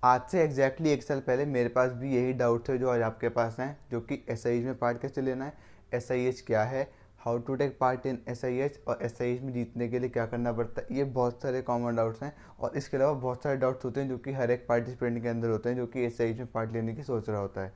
आज से एग्जैक्टली एक साल पहले मेरे पास भी यही डाउट थे जो आज आपके पास हैं, जो कि एसआईएच में पार्ट कैसे लेना है, एसआईएच क्या है, how to take part in SIH, और एसआईएच में जीतने के लिए क्या करना पड़ता है। ये बहुत सारे कॉमन डाउट्स हैं और इसके अलावा बहुत सारे डाउट्स होते हैं जो कि हर एक पार्टिसिपेंट के अंदर होते हैं जो कि एसआईएच में पार्ट लेने की सोच रहा होता है।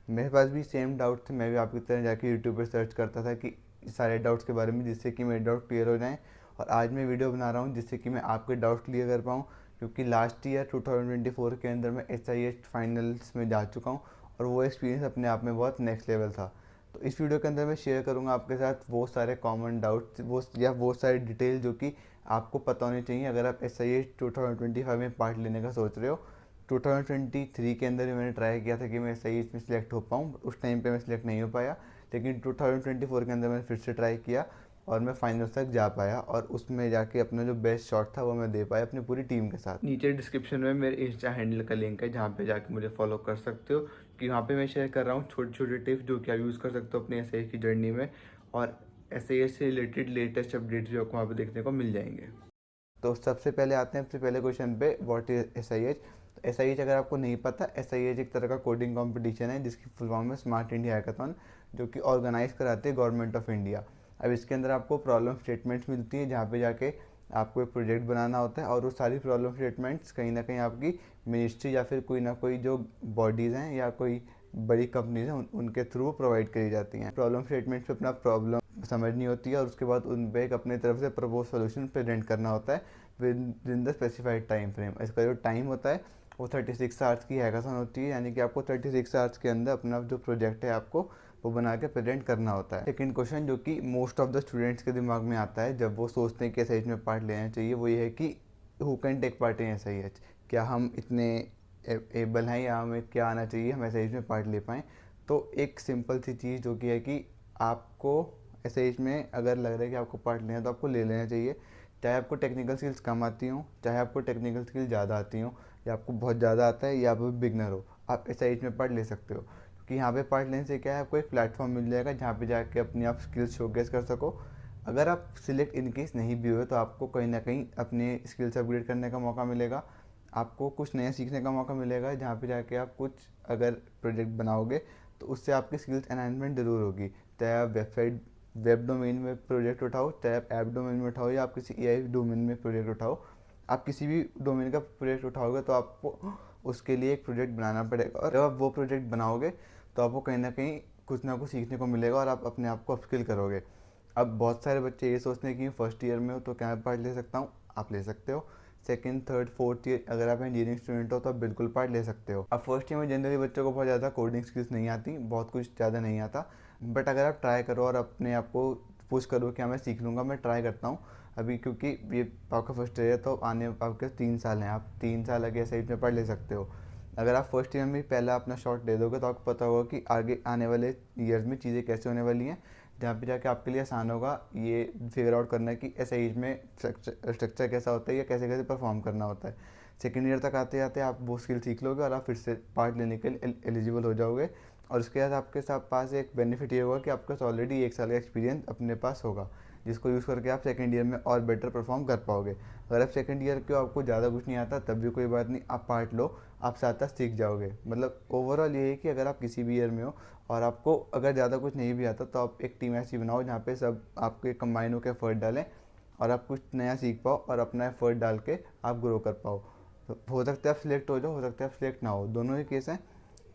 मेरे पास भी सेम डाउट थे, मैं भी आपकी तरह जाके यूट्यूब पर सर्च करता था कि सारे डाउट्स के बारे में, जिससे कि मेरे डाउट क्लियर हो जाएँ। और आज मैं वीडियो बना रहा हूँ जिससे कि मैं आपके डाउट क्लियर कर पाऊँ, क्योंकि लास्ट ईयर 2024 के अंदर मैं एसआईएच फाइनल्स में जा चुका हूँ और वो एक्सपीरियंस अपने आप में बहुत नेक्स्ट लेवल था। तो इस वीडियो के अंदर मैं शेयर करूँगा आपके साथ वो सारे कॉमन डाउट्स वो सारे डिटेल जो कि आपको पता होने चाहिए अगर आप एसआईएच 2025 में पार्ट लेने का सोच रहे हो। 2023 के अंदर भी मैंने ट्राई किया था कि मैं एसआईएच में सिलेक्ट हो पाऊँ, उस टाइम पे मैं सिलेक्ट नहीं हो पाया, लेकिन 2024 के अंदर मैंने फिर से ट्राई किया और मैं फाइनल तक जा पाया और उसमें जाके अपना जो बेस्ट शॉट था वो मैं दे पाया अपनी पूरी टीम के साथ। नीचे डिस्क्रिप्शन में मेरे इंस्टा हैंडल का लिंक है जहाँ पे जाके मुझे फॉलो कर सकते हो, कि वहाँ पे मैं शेयर कर रहा हूँ छोटे छोटे टिप्स जो कि आप यूज़ कर सकते हो अपने एसआईएच की जर्नी में, और एसआईएच से रिलेटेड लेटेस्ट अपडेट्स जो आपको वहाँ पे देखने को मिल जाएंगे। तो सबसे पहले आते हैं सबसे पहले क्वेश्चन पे, व्हाट इज एसआईएच। तो एसआईएच अगर आपको नहीं पता, एसआईएच एक तरह का कोडिंग कंपटीशन है जिसकी फुल फॉर्म है स्मार्ट इंडिया हैकाथॉन, जो कि ऑर्गेनाइज कराती है गवर्नमेंट ऑफ इंडिया। अब इसके अंदर आपको प्रॉब्लम स्टेटमेंट्स मिलती है जहाँ पे जाके आपको एक प्रोजेक्ट बनाना होता है, और वो सारी प्रॉब्लम स्टेटमेंट्स कहीं ना कहीं आपकी मिनिस्ट्री या फिर कोई ना कोई जो बॉडीज़ हैं या कोई बड़ी कंपनीज हैं उनके थ्रू प्रोवाइड करी जाती हैं। प्रॉब्लम स्टेटमेंट्स पे अपना प्रॉब्लम समझनी होती है और उसके बाद उन पे एक अपनी तरफ से प्रपोज सोल्यूशन प्रेजेंट करना होता है with in the specified time frame. इसका जो टाइम होता है वो 36 आवर्स की हैकाथन होती है, यानी कि आपको 36 आवर्स के अंदर अपना जो प्रोजेक्ट है आपको वो बना के प्रेजेंट करना होता है। सेकंड क्वेश्चन जो कि मोस्ट ऑफ द स्टूडेंट्स के दिमाग में आता है जब वो सोचते हैं कि एसआईएच में पार्ट लेना चाहिए, वो ये है कि who can take part in SIH, क्या हम इतने एबल हैं या हमें क्या आना चाहिए हम एसआईएच में पार्ट ले पाएँ। तो एक सिंपल सी चीज़ जो कि है कि आपको एसआईएच में अगर लग रहा है कि आपको पार्ट लेना है तो आपको ले लेना चाहिए, चाहे आपको टेक्निकल स्किल्स कम आती हों, चाहे आपको टेक्निकल स्किल्स ज़्यादा आती हों, या आपको बहुत ज़्यादा आता है या आप बिगनर हो, आप एसआईएच में पार्ट ले सकते हो। क्योंकि यहाँ पे पार्ट लेने से क्या है, आपको एक प्लेटफॉर्म मिल जाएगा जहाँ पे जाके अपनी आप स्किल्स शोकेस कर सको। अगर आप सिलेक्ट इन केस नहीं भी हुए तो आपको कहीं ना कहीं अपने स्किल्स अपग्रेड करने का मौका मिलेगा, आपको कुछ नया सीखने का मौका मिलेगा, जहाँ पे जाके आप कुछ अगर प्रोजेक्ट बनाओगे तो उससे आपकी स्किल्स एनहांसमेंट ज़रूर होगी। चाहे आप वेबसाइट वेब डोमेन में प्रोजेक्ट उठाओ, चाहे आप ऐप डोमेन में उठाओ, या आप किसी एआई डोमेन में प्रोजेक्ट उठाओ, आप किसी भी डोमेन का प्रोजेक्ट उठाओगे तो आपको उसके लिए एक प्रोजेक्ट बनाना पड़ेगा, और जब आप वो प्रोजेक्ट बनाओगे तो आपको कहीं ना कहीं कुछ ना कुछ सीखने को मिलेगा और आप अपने आप को अपस्किल करोगे। अब बहुत सारे बच्चे ये सोचते हैं कि फर्स्ट ईयर में हो तो क्या मैं पार्ट ले सकता हूँ, आप ले सकते हो। सेकंड थर्ड फोर्थ ईयर अगर आप इंजीनियरिंग स्टूडेंट हो तो आप बिल्कुल पार्ट ले सकते हो। अब फर्स्ट ईयर में जनरली बच्चों को बहुत ज़्यादा कोडिंग स्किल्स नहीं आती, बहुत कुछ ज़्यादा नहीं आता, बट अगर आप ट्राई करो और अपने आप को पुश करो कि हाँ मैं सीख लूँगा, मैं ट्राई करता हूँ अभी, क्योंकि ये आपका फर्स्ट ईयर है तो आने आपके 3 साल हैं, आप 3 साल आगे ऐसे में पढ़ ले सकते हो। अगर आप फर्स्ट ईयर में पहला अपना शॉट दे दोगे तो आपको पता होगा कि आगे आने वाले ईयर्स में चीज़ें कैसे होने वाली हैं, जहाँ पे जाके आपके लिए आसान होगा ये फिगर आउट करना कि एसआईएच में स्ट्रक्चर कैसा होता है या कैसे कैसे परफॉर्म करना होता है। सेकेंड ईयर तक आते आते आप वो स्किल सीख लोगे और आप फिर से पार्ट लेने के लिए एलिजिबल हो जाओगे, और उसके बाद आपके साथ पास एक बेनिफिट ये होगा कि आपके पास ऑलरेडी 1 साल का एक्सपीरियंस अपने पास होगा, जिसको यूज़ करके आप सेकंड ईयर में और बेटर परफॉर्म कर पाओगे। अगर आप सेकंड ईयर के आपको ज़्यादा कुछ नहीं आता तब भी कोई बात नहीं, आप पार्ट लो, आप साथ साथ सीख जाओगे। मतलब ओवरऑल ये है कि अगर आप किसी भी ईयर में हो और आपको अगर ज़्यादा कुछ नहीं भी आता तो आप एक टीम ऐसी बनाओ जहाँ पे सब आपके कंबाइन होकर एफर्ट डालें और आप कुछ नया सीख पाओ और अपना एफर्ट डाल के आप ग्रो कर पाओ। तो हो सकता है आप सिलेक्ट हो जाओ, हो सकता है आप सिलेक्ट ना हो, दोनों ही केस हैं।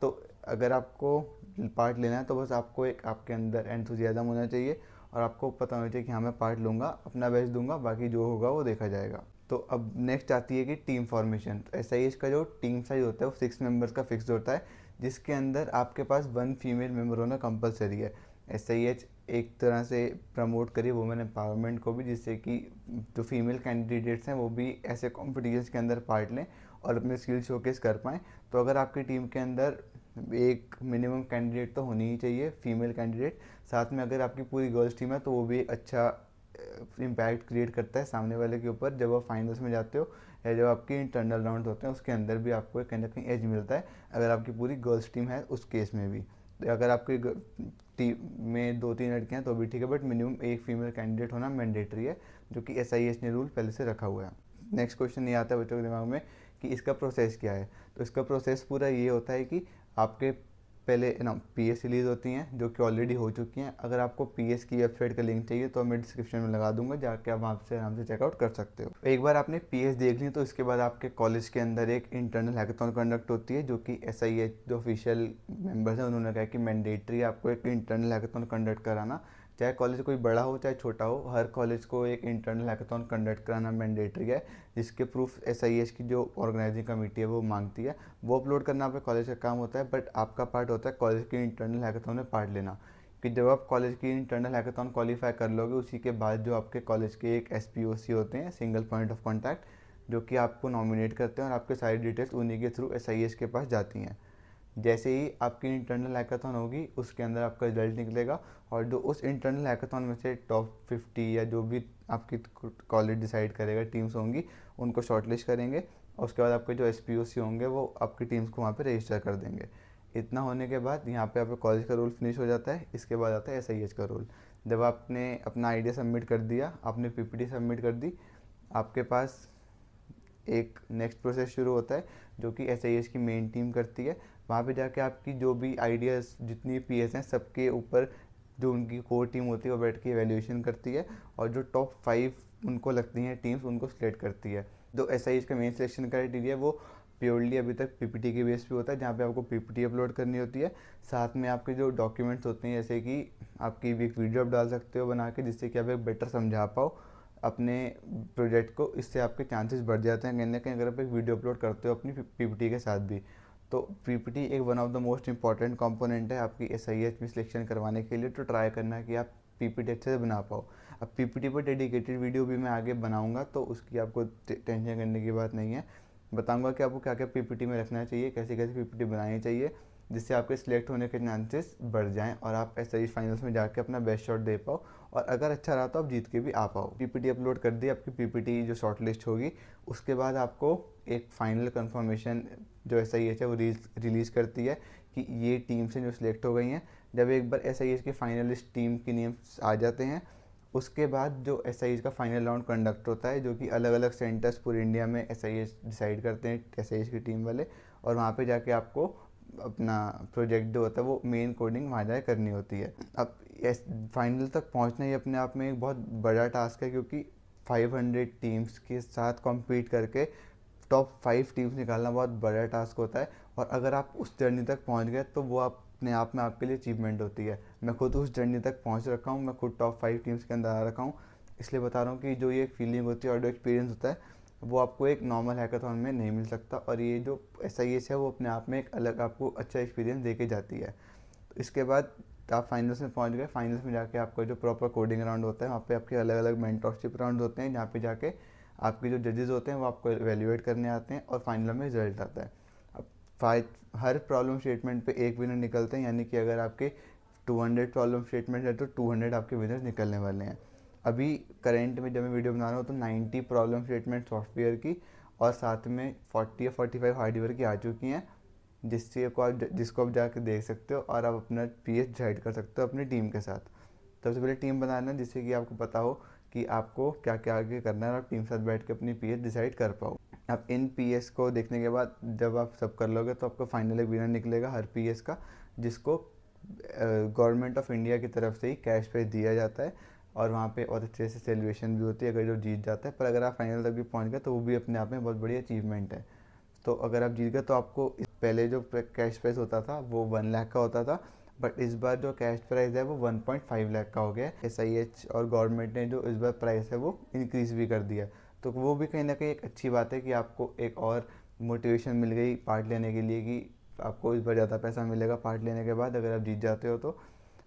तो अगर आपको पार्ट लेना है तो बस आपको एक आपके अंदर एंथुजियाज्म होना चाहिए और आपको पता होना चाहिए कि हाँ मैं पार्ट लूँगा, अपना बेस्ट दूंगा, बाकी जो होगा वो देखा जाएगा। तो अब नेक्स्ट आती है कि टीम फॉर्मेशन। तो एसआईएच का जो टीम साइज होता है वो 6 मेंबर्स का फिक्स होता है, जिसके अंदर आपके पास 1 फीमेल मेंबर होना कंपलसरी है। एसआईएच एक तरह से प्रमोट करिए वुमेन एम्पावरमेंट को भी, जिससे कि जो फीमेल कैंडिडेट्स हैं वो भी ऐसे कॉम्पिटिशन्स के अंदर पार्ट लें और अपने स्किल शोकेस कर पाएँ। तो अगर आपकी टीम के अंदर एक मिनिमम कैंडिडेट तो होनी ही चाहिए, फीमेल कैंडिडेट, साथ में अगर आपकी पूरी गर्ल्स टीम है तो वो भी एक अच्छा इम्पैक्ट क्रिएट करता है सामने वाले के ऊपर जब आप फाइनल्स में जाते हो, या जब आपके इंटरनल राउंड होते हैं उसके अंदर भी आपको कहीं ना कहीं एज मिलता है अगर आपकी पूरी गर्ल्स टीम है उस केस में भी। तो अगर आपकी टीम में 2-3 लड़कियाँ हैं तो भी ठीक है, बट मिनिमम एक फीमेल कैंडिडेट होना मैंडेटरी है, जो कि एसआईएच ने रूल पहले से रखा हुआ है। नेक्स्ट क्वेश्चन ये आता है बच्चों के दिमाग में कि इसका प्रोसेस क्या है। तो इसका प्रोसेस पूरा ये होता है कि आपके पहले ना पीएस रिलीज़ होती हैं जो कि ऑलरेडी हो चुकी हैं। अगर आपको पीएस की वेबसाइट का लिंक चाहिए तो मैं डिस्क्रिप्शन में लगा दूंगा, जाके आप वहाँ से आराम से चेकआउट कर सकते हो। एक बार आपने पीएस देख ली तो इसके बाद आपके कॉलेज के अंदर एक इंटरनल हैकाथॉन कंडक्ट होती है, जो कि एसआईएच जो ऑफिशियल मेंबर्स हैं उन्होंने कहा कि मैंडेटरी आपको एक इंटरनल हैकाथॉन कंडक्ट कराना, चाहे कॉलेज कोई बड़ा हो चाहे छोटा हो, हर कॉलेज को एक इंटरनल हैकाथॉन कंडक्ट कराना मैंडेटरी है, जिसके प्रूफ एसआईएच की जो ऑर्गेनाइजिंग कमेटी है वो मांगती है। वो अपलोड करना आपके कॉलेज का काम होता है, बट आपका पार्ट होता है कॉलेज की इंटरनल हैकाथॉन में पार्ट लेना। कि जब आप कॉलेज की इंटरनल हैकाथॉन क्वालिफाई कर लोगे, उसी के बाद जो आपके कॉलेज के एक एसपीओसी होते हैं, सिंगल पॉइंट ऑफ कॉन्टैक्ट, जो कि आपको नॉमिनेट करते हैं और आपके सारी डिटेल्स उन्हीं के थ्रू एसआईएच के पास जाती हैं। जैसे ही आपकी इंटरनल हैकाथॉन होगी उसके अंदर आपका रिजल्ट निकलेगा, और जो उस इंटरनल हैकाथॉन में से टॉप 50 या जो भी आपकी कॉलेज डिसाइड करेगा टीम्स होंगी, उनको शॉर्टलिस्ट करेंगे, और उसके बाद आपके जो एसपीओसी होंगे वो आपकी टीम्स को वहाँ पे रजिस्टर कर देंगे। इतना होने के बाद यहाँ पे आपका कॉलेज का रोल फिनिश हो जाता है। इसके बाद आता है एसआईएच का रोल। जब आपने अपना आइडिया सबमिट कर दिया, आपने पीपीटी सबमिट कर दी, आपके पास एक नेक्स्ट प्रोसेस शुरू होता है जो कि एसआईएच की मेन टीम करती है। वहाँ पे जाके आपकी जो भी आइडियाज़ जितनी पीएस हैं सबके ऊपर जो उनकी कोर टीम होती है वो बैठ के एवेल्यूएशन करती है, और जो टॉप 5 उनको लगती हैं टीम्स उनको सिलेक्ट करती है। जो एसआईएच का मेन सिलेक्शन क्राइटेरिया है वो प्योरली अभी तक पीपीटी के बेस पे होता है, जहाँ पे आपको पीपीटी अपलोड करनी होती है। साथ में आपके जो डॉक्यूमेंट्स होते हैं, जैसे कि आपकी एक वीडियो आप डाल सकते हो बना के, जिससे कि आप एक बेटर समझा पाओ अपने प्रोजेक्ट को। इससे आपके चांसेस बढ़ जाते हैं कहीं ना कहीं, अगर आप एक वीडियो अपलोड करते हो अपनी पीपीटी के साथ भी। तो पीपीटी एक one of the most important component है आपकी एसआईएच में सिलेक्शन करवाने के लिए। तो ट्राई करना कि आप पीपीटी अच्छे से बना पाओ। अब पीपीटी पर डेडिकेटेड वीडियो भी मैं आगे बनाऊंगा, तो उसकी आपको टेंशन करने की बात नहीं है। बताऊंगा कि आपको क्या क्या पीपीटी में रखना चाहिए, कैसे कैसे पीपीटी बनानी चाहिए, जिससे आपके सिलेक्ट होने के चांसेस बढ़ जाएं और आप एसआईएच फाइनल्स में जाके अपना बेस्ट शॉट दे पाओ, और अगर अच्छा रहा तो आप जीत के भी आ पाओ। पीपीटी अपलोड कर दी, आपकी पीपीटी जो शॉर्ट लिस्ट होगी, उसके बाद आपको एक फाइनल कंफर्मेशन जो एसआईएच है वो रिलीज़ करती है कि ये टीम से जो सिलेक्ट हो गई हैं। जब एक बार एसआईएच के फाइनलिस्ट टीम के नेम्स आ जाते हैं, उसके बाद जो एसआईएच का फाइनल राउंड कंडक्ट होता है, जो कि अलग अलग सेंटर्स पूरे इंडिया में एसआईएच डिसाइड करते हैं एसआईएच की टीम वाले, और वहाँ पे जाके आपको अपना प्रोजेक्ट जो होता है वो मेन कोडिंग वहाँ जाए करनी होती है। अब फाइनल तक पहुँचना ही अपने आप में एक बहुत बड़ा टास्क है, क्योंकि 500 टीम्स के साथ कॉम्पीट करके टॉप 5 टीम्स निकालना बहुत बड़ा टास्क होता है। और अगर आप उस जर्नी तक पहुँच गए तो वो अपने आप में आपके लिए अचीवमेंट होती है। मैं खुद उस जर्नी तक पहुँच रखा हूँ, मैं खुद टॉप 5 टीम्स के अंदर आ रखा हूँ, इसलिए बता रहा हूँ कि जो ये फीलिंग होती है और जो एक्सपीरियंस होता है वो आपको एक नॉर्मल हैकाथॉन में नहीं मिल सकता। और ये जो एसआईएच है वो अपने आप में एक अलग आपको अच्छा एक्सपीरियंस दे के जाती है। तो इसके बाद आप फाइनल्स में पहुंच गए। फाइनल्स में जाके आपका जो प्रॉपर कोडिंग राउंड होता है, वहाँ पे आपके अलग अलग मेंटरशिप राउंड होते हैं, जहाँ पे जाके आपके जो जजेस होते हैं वो आपको एवेल्यूएट करने आते हैं, और फाइनल में रिजल्ट आता है। अब हर प्रॉब्लम स्टेटमेंट पे एक विनर निकलते हैं, यानी कि अगर आपके 200 प्रॉब्लम स्टेटमेंट है तो 200 आपके विनर्स निकलने वाले हैं। अभी करंट में जब मैं वीडियो बना रहा हूँ तो 90 प्रॉब्लम स्टेटमेंट सॉफ्टवेयर की और साथ में 40 या 45 हार्डवेयर की आ चुकी हैं, जिसको आप जाके देख सकते हो और आप अपना पीएच डिसाइड कर सकते हो अपनी टीम के साथ। सबसे पहले टीम बनाना, जिससे कि आपको पता हो कि आपको क्या क्या आगे करना है और आप टीम के साथ बैठ के अपनी पीएच डिसाइड कर पाओ। अब इन पीएस को देखने के बाद जब आप सब कर लोगे तो आपको फाइनल एक विनर निकलेगा हर पीएस का, जिसको गवर्नमेंट ऑफ इंडिया की तरफ से ही कैश प्राइज दिया जाता है, और वहाँ पे बहुत अच्छे से सेलिब्रेशन भी होती है अगर जो जीत जाता है। पर अगर आप फाइनल तक भी पहुँच गए तो वो भी अपने आप में बहुत बड़ी अचीवमेंट है। तो अगर आप जीत गए तो आपको पहले जो कैश प्राइस होता था वो 1 लाख का होता था, बट इस बार जो कैश प्राइस है वो 1.5 लाख का हो गया है। एसआईएच और गवर्नमेंट ने जो इस बार प्राइस है वो इंक्रीज़ भी कर दिया, तो वो भी कहीं ना कहीं एक अच्छी बात है कि आपको एक और मोटिवेशन मिल गई पार्ट लेने के लिए, कि आपको इस बार ज़्यादा पैसा मिलेगा पार्ट लेने के बाद अगर आप जीत जाते हो तो।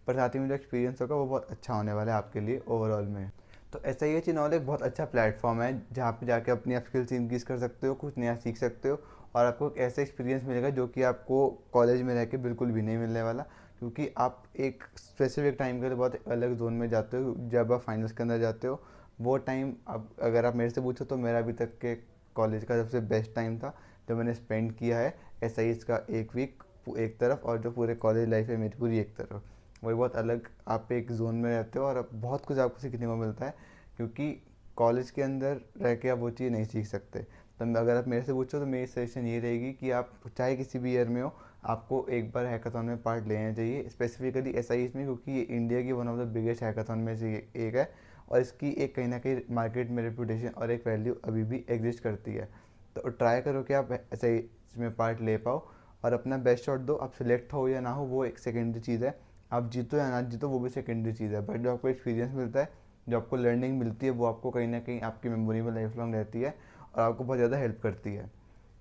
पर साथ ही में जो एक्सपीरियंस होगा वो बहुत अच्छा होने वाला है आपके लिए ओवरऑल में। तो एसआईएच इन ऑल एक बहुत अच्छा प्लेटफॉर्म है जहाँ पे जाके अपनी आप स्किल्स इंक्रीज़ कर सकते हो, कुछ नया सीख सकते हो, और आपको एक ऐसा एक्सपीरियंस मिलेगा जो कि आपको कॉलेज में रह के बिल्कुल भी नहीं मिलने वाला, क्योंकि आप एक स्पेसिफिक टाइम के लिए बहुत अलग जोन में जाते हो जब आप फाइनल्स के अंदर जाते हो। वो टाइम अब अगर आप मेरे से पूछो तो मेरा अभी तक के कॉलेज का सबसे बेस्ट टाइम था जो मैंने स्पेंड किया है एसआईएच का एक वीक एक तरफ, और जो पूरे कॉलेज लाइफ है मेरी पूरी एक तरफ। वही बहुत अलग, आप एक जोन में रहते हो और अब बहुत कुछ आपको सीखने को मिलता है, क्योंकि कॉलेज के अंदर रह के आप वो चीज़ नहीं सीख सकते। तो अगर आप मेरे से पूछो तो मेरी सजेशन ये रहेगी कि आप चाहे किसी भी ईयर में हो, आपको एक बार हैकाथॉन में पार्ट लेना चाहिए, स्पेसिफिकली एसआईएच में, क्योंकि ये इंडिया की one of the biggest hackathon में से एक है और इसकी एक कहीं ना कहीं मार्केट में रेपुटेशन और एक वैल्यू अभी भी एग्जिस्ट करती है। तो ट्राई करो कि आप एसआईएच में पार्ट ले पाओ और अपना बेस्ट शॉट दो। आप सिलेक्ट हो या ना हो वो एक सेकेंडरी चीज़ है, आप जीतो या ना जीतो वो भी सेकेंडरी चीज़ है, बट जो आपको एक्सपीरियंस मिलता है, जो आपको लर्निंग मिलती है, वो आपको कहीं ना कहीं आपकी मेमोरी में लाइफ लॉन्ग रहती है और आपको बहुत ज़्यादा हेल्प करती है।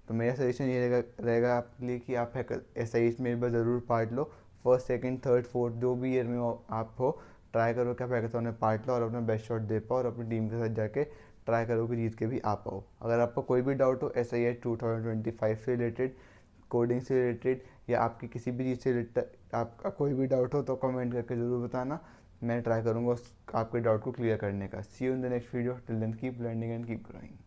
तो मेरा सजेशन ये रहेगा आपके लिए कि आप एस आई एच में एक बार ज़रूर पार्ट लो। फर्स्ट सेकंड थर्ड फोर्थ जो भी ईयर में आप हो, ट्राई करो कि आप हैकाथॉन में पार्ट लो और अपना बेस्ट शॉट दे पाओ और अपनी टीम के साथ जाके ट्राई करो कि जीत के भी आ पाओ। अगर आपको कोई भी डाउट हो एस आई एच 2025 से रिलेटेड, कोडिंग से रिलेटेड या आपकी किसी भी चीज़ से रिलेटेड आपका कोई भी डाउट हो तो कमेंट करके ज़रूर बताना। मैं ट्राई करूँगा आपके डाउट को क्लियर करने का। See you in the next video, till then keep learning and keep growing.